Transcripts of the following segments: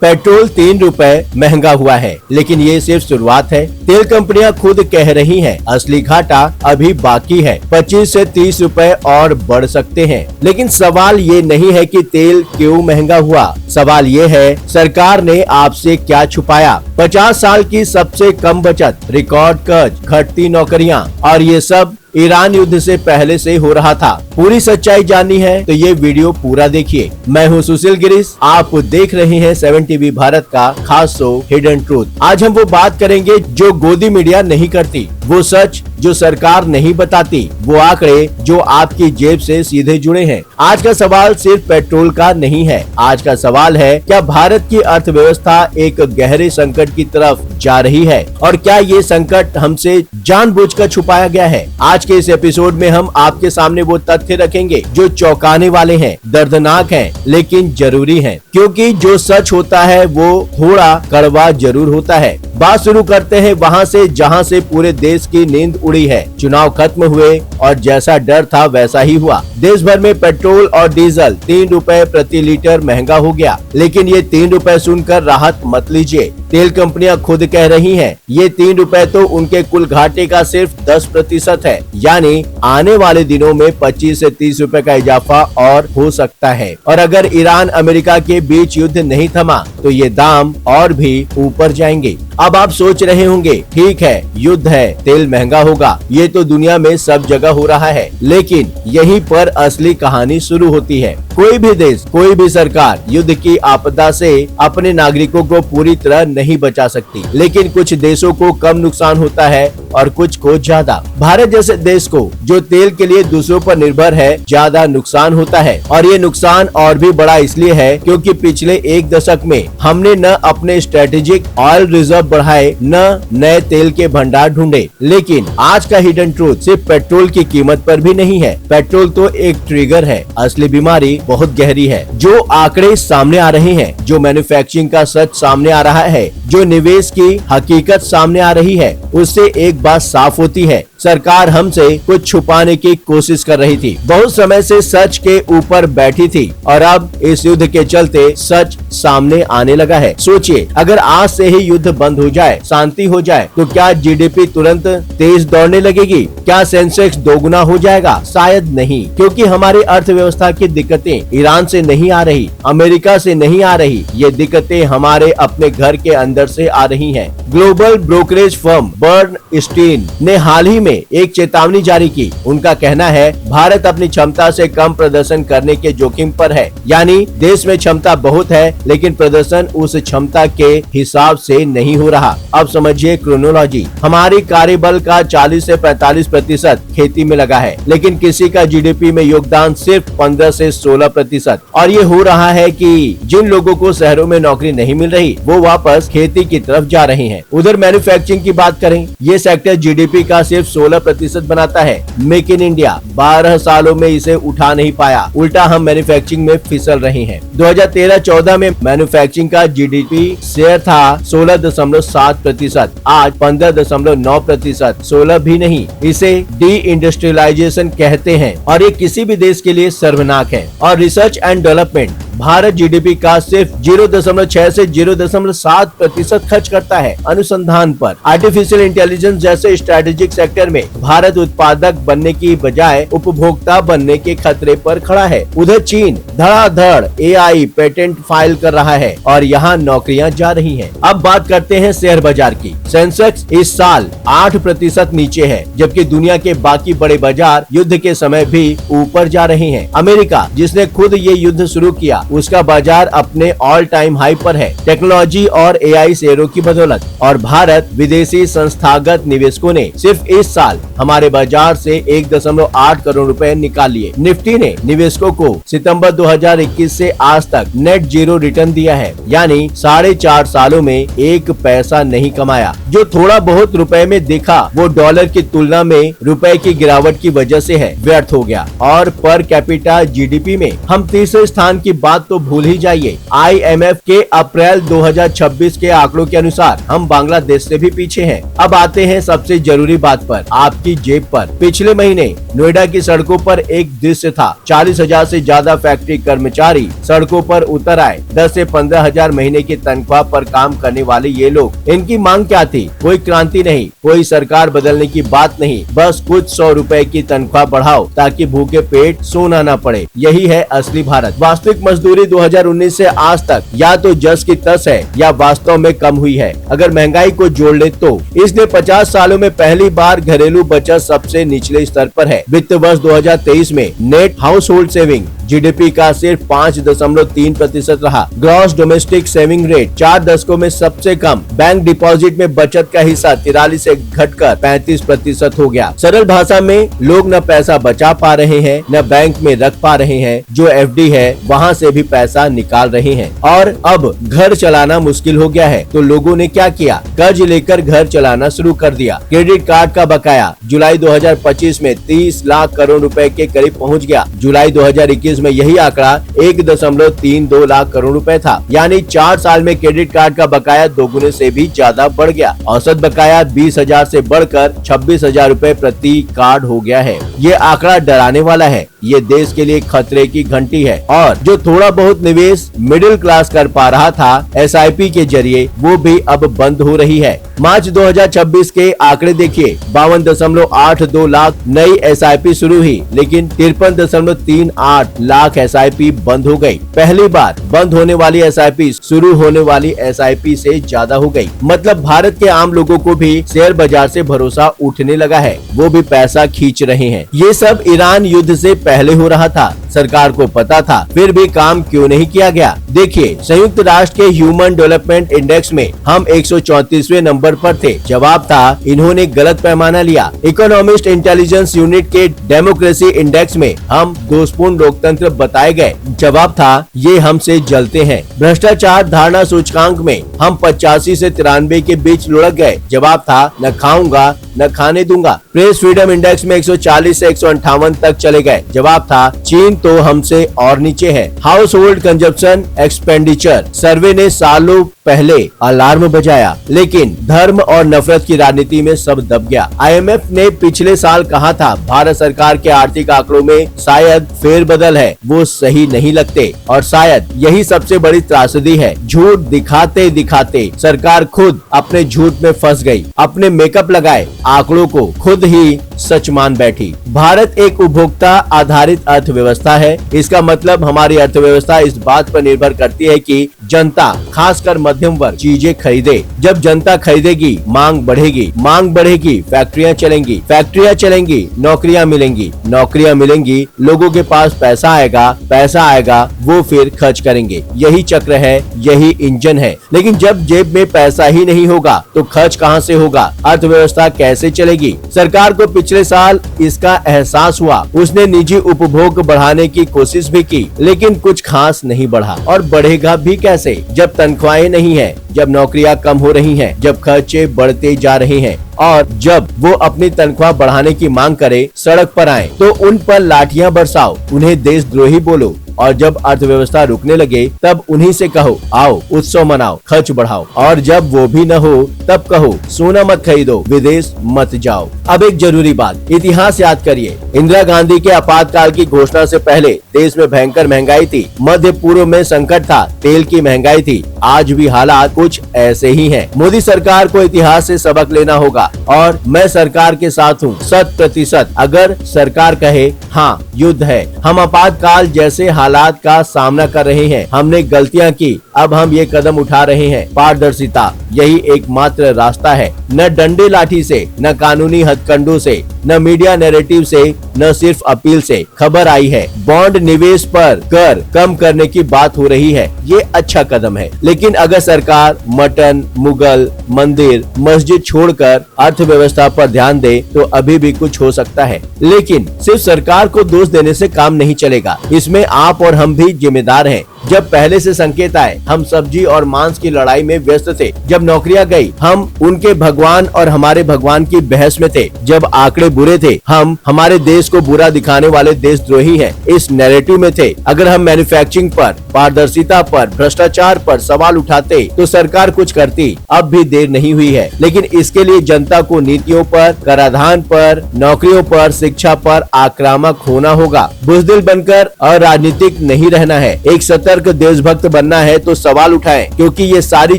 Petrol 3 रुपए महंगा हुआ है, लेकिन ये सिर्फ शुरुआत है। तेल कंपनियां खुद कह रही हैं, असली घाटा अभी बाकी है। 25 से 30 रुपए और बढ़ सकते हैं। लेकिन सवाल ये नहीं है कि तेल क्यों महंगा हुआ, सवाल ये है सरकार ने आपसे क्या छुपाया। 50 साल की सबसे कम बचत, रिकॉर्ड कर्ज, घटती नौकरियां और ये सब ईरान युद्ध से पहले से हो रहा था। पूरी सच्चाई जाननी है तो ये वीडियो पूरा देखिए। मैं हूँ सुशील गिरीश, आप देख रहे हैं 7 टीवी भारत का खास शो हिडन ट्रूथ। आज हम वो बात करेंगे जो गोदी मीडिया नहीं करती, वो सच जो सरकार नहीं बताती, वो आंकड़े जो आपकी जेब से सीधे जुड़े हैं। आज का सवाल सिर्फ पेट्रोल का नहीं है, आज का सवाल है क्या भारत की अर्थव्यवस्था एक गहरे संकट की तरफ जा रही है और क्या ये संकट हमसे जानबूझकर छुपाया गया है। आज के इस एपिसोड में हम आपके सामने वो तथ्य रखेंगे जो चौंकाने वाले हैं, दर्दनाक हैं, लेकिन जरूरी हैं, क्योंकि जो सच होता है वो थोड़ा कड़वा जरूर होता है। बात शुरू करते हैं वहाँ से जहाँ से पूरे देश की नींद उड़ी है। चुनाव खत्म हुए और जैसा डर था वैसा ही हुआ। देश भर में पेट्रोल और डीजल 3 रुपए प्रति लीटर महंगा हो गया। लेकिन ये 3 रुपए सुनकर राहत मत लीजिए। तेल कंपनियां खुद कह रही हैं, ये 3 रुपए तो उनके कुल घाटे का सिर्फ 10% है। यानी आने वाले दिनों में 25 से 30 रुपए का इजाफा और हो सकता है। और अगर ईरान अमेरिका के बीच युद्ध नहीं थमा तो ये दाम और भी ऊपर जाएंगे। अब आप सोच रहे होंगे, ठीक है युद्ध है, तेल महंगा होगा, ये तो दुनिया में सब जगह हो रहा है। लेकिन यहीं पर असली कहानी शुरू होती है। कोई भी देश, कोई भी सरकार युद्ध की आपदा से अपने नागरिकों को पूरी तरह नहीं बचा सकती, लेकिन कुछ देशों को कम नुकसान होता है और कुछ को ज्यादा। भारत जैसे देश को जो तेल के लिए दूसरों पर निर्भर है, ज्यादा नुकसान होता है। और ये नुकसान और भी बड़ा इसलिए है क्योंकि पिछले 1 दशक में हमने न अपने स्ट्रेटेजिक ऑयल रिजर्व बढ़ाए, न नए तेल के भंडार ढूंढे। लेकिन आज का हिडन ट्रूथ सिर्फ पेट्रोल की कीमत पर भी नहीं है। पेट्रोल तो एक ट्रिगर है, असली बीमारी बहुत गहरी है। जो आंकड़े सामने आ रहे हैं, जो मैन्युफैक्चरिंग का सच सामने आ रहा है, जो निवेश की हकीकत सामने आ रही है, उससे एक बात साफ होती है, सरकार हमसे कुछ छुपाने की कोशिश कर रही थी। बहुत समय से सच के ऊपर बैठी थी और अब इस युद्ध के चलते सच सामने आने लगा है। सोचिए, अगर आज से ही युद्ध बंद हो जाए, शांति हो जाए, तो क्या जीडीपी तुरंत तेज दौड़ने लगेगी? क्या सेंसेक्स दोगुना हो जाएगा? शायद नहीं, क्योंकि हमारी अर्थव्यवस्था की दिक्कतें ईरान से नहीं आ रही, अमेरिका से नहीं आ रही, ये दिक्कतें हमारे अपने घर के अंदर से आ रही हैं। ग्लोबल ब्रोकरेज फर्म बर्नस्टीन ने हाल ही में एक चेतावनी जारी की। उनका कहना है भारत अपनी क्षमता से कम प्रदर्शन करने के जोखिम पर है। यानी देश में क्षमता बहुत है, लेकिन प्रदर्शन उस क्षमता के हिसाब से नहीं हो रहा। अब समझिए क्रोनोलॉजी। हमारी कार्यबल का 40 से 45% खेती में लगा है, लेकिन किसी का जीडीपी में योगदान सिर्फ 15 से 16%। और ये हो रहा है कि जिन लोगों को शहरों में नौकरी नहीं मिल रही, वो वापस खेती की तरफ जा रहे हैं। उधर मैन्युफैक्चरिंग की बात करें, ये सेक्टर जीडीपी का सिर्फ 16% बनाता है। मेक इन इंडिया 12 सालों में इसे उठा नहीं पाया, उल्टा हम मैन्युफैक्चरिंग में फिसल रहे हैं। 2013-14 में मैन्युफैक्चरिंग का जीडीपी शेयर था 16.7%, आज 15.9%, 16 भी नहीं। इसे डी इंडस्ट्रियलाइजेशन कहते हैं और ये किसी भी देश के लिए सर्वनाक है। और research and development, Bharat GDP का सिर्फ 0.6 से 0.7% खर्च करता है अनुसंधान पर। आर्टिफिशियल इंटेलिजेंस जैसे स्ट्रेटेजिक सेक्टर में भारत उत्पादक बनने की बजाय उपभोक्ता बनने के खतरे पर खड़ा है। उधर चीन धड़ाधड़ एआई पेटेंट फाइल कर रहा है और यहाँ नौकरियाँ जा रही हैं। अब बात करते हैं शेयर बाजार की। सेंसेक्स इस साल 8% नीचे है, जबकि दुनिया के बाकी बड़े बाजार युद्ध के समय भी ऊपर जा रहे हैं। अमेरिका, जिसने खुद ये युद्ध शुरू किया, उसका बाजार अपने ऑल टाइम हाई पर है, टेक्नोलॉजी और एआई शेयरों की बदौलत। और भारत विदेशी संस्थागत निवेशकों ने सिर्फ इस साल हमारे बाजार से 1.8 करोड़ रुपए निकाल लिए। निफ्टी ने निवेशकों को सितंबर 2021 से आज तक नेट जीरो रिटर्न दिया है, यानी 4.5 सालों में 1 पैसा नहीं कमाया। जो थोड़ा बहुत रुपए में दिखा, वो डॉलर की तुलना में रुपए की गिरावट की वजह से है, व्यर्थ हो गया। और पर कैपिटा जीडीपी में हम तीसरे स्थान की बात तो भूल ही जाइए। IMF के अप्रैल 2026 2024 के आंकड़ों के अनुसार हम बांग्लादेश से भी पीछे हैं। अब आते हैं सबसे जरूरी बात पर, आपकी जेब पर। पिछले महीने नोएडा की सड़कों पर एक दृश्य था। 40,000 से ज्यादा फैक्ट्री कर्मचारी सड़कों पर उतर आए। 10 से 15,000 महीने की तनख्वाह पर काम करने वाले ये लोग, इनकी मांग क्या थी? कोई क्रांति नहीं, कोई सरकार बदलने की बात नहीं, बस कुछ 100 रुपए की तनख्वाह बढ़ाओ ताकि भूखे पेट सोना न पड़े। यही है असली भारत। वास्तविक मजदूरी 2019 से आज तक या तो जस की तस है या वास्तव में कम हुई है। अगर महंगाई को जोड़ ले तो इसने 50 सालों में पहली बार घरेलू बचत सबसे निचले स्तर पर है। वित्त वर्ष 2023 में net house hold saving GDP का सिर्फ 5.3% रहा। ग्रॉस डोमेस्टिक सेविंग रेट 4 दशकों में सबसे कम। बैंक डिपॉजिट में बचत का हिस्सा 43 से घटकर 35% हो गया। सरल भाषा में लोग न पैसा बचा पा रहे हैं, न बैंक में रख पा रहे हैं। जो एफडी है वहाँ से भी पैसा निकाल रहे हैं और अब घर चलाना मुश्किल हो गया है। तो लोगों ने क्या किया? कर्ज लेकर घर चलाना शुरू कर दिया। क्रेडिट कार्ड का बकाया जुलाई 2025 में 30 लाख करोड़ रुपए के करीब पहुंच गया। जुलाई 2021 में यही आंकड़ा 1.32 लाख करोड़ रुपए था। यानी 4 साल में क्रेडिट कार्ड का बकाया दोगुने से भी ज्यादा बढ़ गया। औसत बकाया 20,000 से बढ़कर 26,000 रुपए प्रति कार्ड हो गया है। ये आंकड़ा डराने वाला है। ये देश के लिए खतरे की घंटी है और जो थोड़ा बहुत निवेश मिडिल क्लास कर पा रहा था एसआईपी के जरिए, वो भी अब बंद हो रही है। मार्च 2026 के आंकड़े देखिए, 52.82 लाख नई एसआईपी शुरू हुई, लेकिन 53.38 लाख एसआईपी बंद हो गई। पहली बार बंद होने वाली एसआईपी शुरू होने वाली एसआईपी से ज्यादा हो गई। मतलब भारत के आम लोगों को भी शेयर बाजार से भरोसा उठने लगा है। वो भी पैसा खींच रहे हैं। ये सब ईरान युद्ध से पहले हो रहा था। सरकार को पता था, फिर भी काम क्यों नहीं किया गया? देखिए, संयुक्त राष्ट्र के ह्यूमन डेवलपमेंट इंडेक्स में हम 134वें नंबर पर थे। जवाब था इन्होंने गलत पैमाना लिया। इकोनॉमिस्ट इंटेलिजेंस यूनिट के डेमोक्रेसी इंडेक्स में हम दोषपूर्ण लोकतंत्र बताए गए। जवाब था ये हमसे जलते हैं। भ्रष्टाचार धारणा सूचकांक में हम 85 से 93 के बीच लुढ़क गए। जवाब था न खाऊंगा न खाने दूंगा। प्रेस फ्रीडम इंडेक्स में 140 से 158 तक चले गए। जवाब था चीन तो हमसे और नीचे है। हाउस होल्ड कंजप्शन एक्सपेंडिचर सर्वे ने सालों पहले अलार्म बजाया, लेकिन धर्म और नफरत की राजनीति में सब दब गया। आईएमएफ ने पिछले साल कहा था भारत सरकार के आर्थिक आंकड़ों में शायद फेरबदल है, वो सही नहीं लगते और शायद यही सबसे बड़ी त्रासदी है। झूठ दिखाते दिखाते सरकार खुद अपने झूठ में फंस गई। अपने मेकअप लगाए आंकड़ों को खुद ही सच मान बैठी। भारत एक उपभोक्ता आधारित अर्थव्यवस्था है। इसका मतलब हमारी अर्थव्यवस्था इस बात पर निर्भर करती है कि जनता, खासकर मध्यम वर्ग, चीजें खरीदे। जब जनता खरीदेगी, मांग बढ़ेगी, मांग बढ़ेगी, फैक्ट्रियां चलेंगी, फैक्ट्रियां चलेंगी, नौकरियां मिलेंगी, नौकरियां मिलेंगी, लोगों के पास पैसा आएगा, पैसा आएगा, वो फिर खर्च करेंगे। यही चक्र है, यही इंजन है। लेकिन जब जेब में पैसा ही नहीं होगा तो खर्च कहां से होगा? अर्थव्यवस्था कैसे चलेगी? सरकार को पिछले साल इसका एहसास हुआ। उसने निजी उपभोग बढ़ाने की कोशिश भी की, लेकिन कुछ खास नहीं बढ़ा। और बढ़ेगा भी कैसे जब तनख्वाहें नहीं है, जब नौकरियां कम हो रही हैं, जब खर्चे बढ़ते जा रहे हैं और जब वो अपनी तनख्वाह बढ़ाने की मांग करे, सड़क पर आए तो उन पर लाठियां बरसाओ, उन्हें देशद्रोही बोलो और जब अर्थव्यवस्था रुकने लगे तब उन्हीं से कहो आओ उत्सव मनाओ, खर्च बढ़ाओ। और जब वो भी न हो तब कहो सोना मत खरीदो, विदेश मत जाओ। अब एक जरूरी बात, इतिहास याद करिए। इंदिरा गांधी के आपातकाल की घोषणा से पहले देश में भयंकर महंगाई थी। मध्य पूर्व में संकट था, तेल की महंगाई थी। आज भी हालात कुछ ऐसे ही हैं। मोदी सरकार को इतिहास से सबक लेना होगा और मैं सरकार के साथ हूँ 100%। अगर सरकार कहे हाँ युद्ध है, हम आपातकाल जैसे हालात का सामना कर रहे हैं, हमने गलतियां की, अब हम ये कदम उठा रहे हैं। पारदर्शिता यही एकमात्र रास्ता है। न डंडे लाठी से, न कानूनी हथकंडों से, न मीडिया नैरेटिव से, न सिर्फ अपील से। खबर आई है बॉन्ड निवेश पर कर कम करने की बात हो रही है, ये अच्छा कदम है। लेकिन अगर सरकार मटन, मुगल, मंदिर, मस्जिद छोड़कर अर्थव्यवस्था पर ध्यान दे तो अभी भी कुछ हो सकता है। लेकिन सिर्फ सरकार को दोष देने से काम नहीं चलेगा, इसमें आप और हम भी जिम्मेदार हैं। जब पहले से संकेत आए, हम सब्जी और मांस की लड़ाई में व्यस्त थे। जब नौकरियां गई, हम उनके भगवान और हमारे भगवान की बहस में थे। जब आंकड़े बुरे थे, हम हमारे देश को बुरा दिखाने वाले देशद्रोही हैं इस नैरेटिव में थे। अगर हम मैन्युफैक्चरिंग पर, पारदर्शिता पर, भ्रष्टाचार पर सवाल उठाते तो सरकार कुछ करती। अब भी देर नहीं हुई है, लेकिन इसके लिए जनता को नीतियों पर, कराधान पर, नौकरियों पर, शिक्षा पर आक्रामक होना होगा। बुजदिल बनकर अराजनीतिक नहीं रहना है। एक सतर्क देशभक्त बनना है तो सवाल उठाएं, क्योंकि ये सारी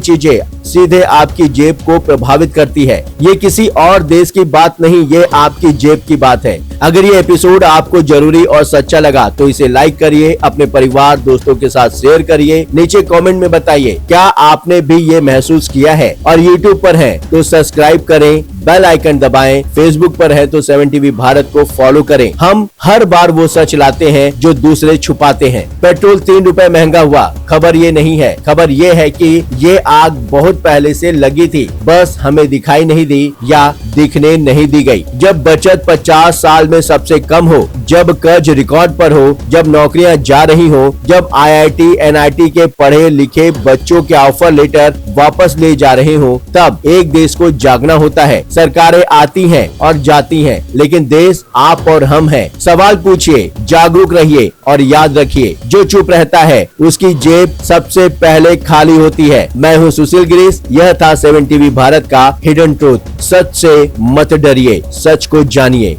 चीजें सीधे आपकी जेब को प्रभावित करती है। ये किसी और देश की बात नहीं, ये आपकी जेब की बात है। अगर ये एपिसोड आपको जरूरी और सच्चा लगा तो इसे लाइक करिए, अपने परिवार दोस्तों के साथ शेयर करिए। नीचे कमेंट में बताइए क्या आपने भी ये महसूस किया है। और यूट्यूब पर है तो सब्सक्राइब करें, बेल आइकन दबाएं। फेसबुक पर है तो 7 टीवी भारत को फॉलो करें। हम हर बार वो सच लाते हैं जो दूसरे छुपाते हैं। पेट्रोल 3 रुपए महंगा हुआ, खबर ये नहीं है। खबर ये है कि ये आग बहुत पहले से लगी थी, बस हमें दिखाई नहीं दी या दिखने नहीं दी गई। जब बचत 50 साल में सबसे कम हो, जब कर्ज रिकॉर्ड पर हो, जब नौकरियां जा रही हो, जब IIT NIT के पढ़े लिखे बच्चों के ऑफर लेटर वापस ले जा रहे हो, तब एक देश को जागना होता है। सरकारें आती हैं और जाती हैं, लेकिन देश आप और हम हैं। सवाल पूछिए, जागरूक रहिए और याद रखिए, जो चुप रहता है उसकी जेब सबसे पहले खाली होती है। मैं हूँ सुशील गिरीश, यह था 7 टीवी भारत का हिडन ट्रूथ। सच से मत डरिए, सच को जानिए।